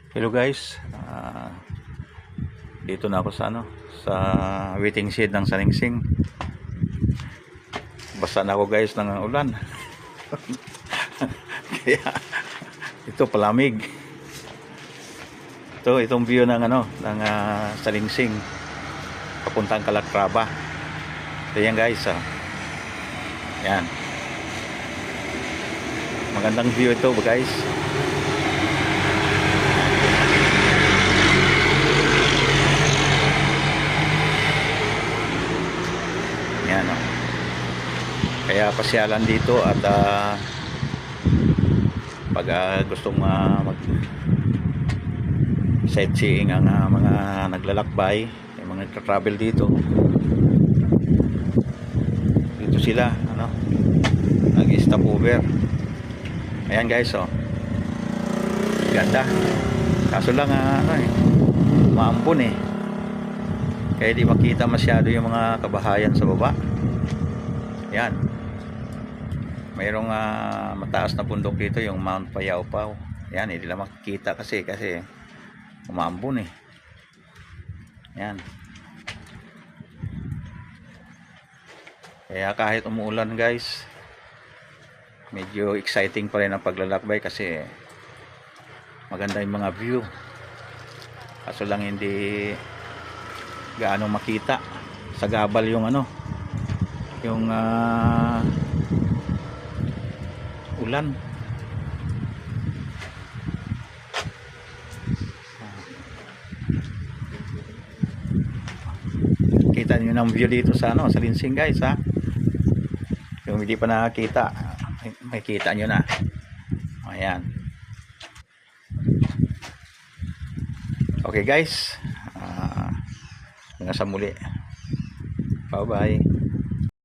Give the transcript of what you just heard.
Hello guys, dito na ako sa sa waiting shed ng Salingsing. Basa na ako guys ng ulan. Kaya ito palamig. Itong view ng ng Salingsing papuntang Calatrava. Ito yan guys. Yan. Magandang view ito guys. Yan, kaya pasyalan dito at pag gustong mag sightseeing ang mga naglalakbay, yung mga nagtra-travel dito sila nag-stop over. Ayan guys, ganda, kaso lang maambon kaya di makita masyado yung mga kabahayan sa baba. Yan, mayroong mataas na bundok dito, yung Mount Payawpaw. Yan, hindi lang makikita kasi umaambon yan, kaya kahit umuulan guys, medyo exciting pa rin ang paglalakbay kasi maganda yung mga view. Kaso lang hindi gaano makita sa gabal yung yung ulan. Kita niyo ng view dito sa sa Salingsing guys, yung hindi pa nakakita, makikita nyo na. Ayan. Okay guys, hanggang sa muli. Bye bye.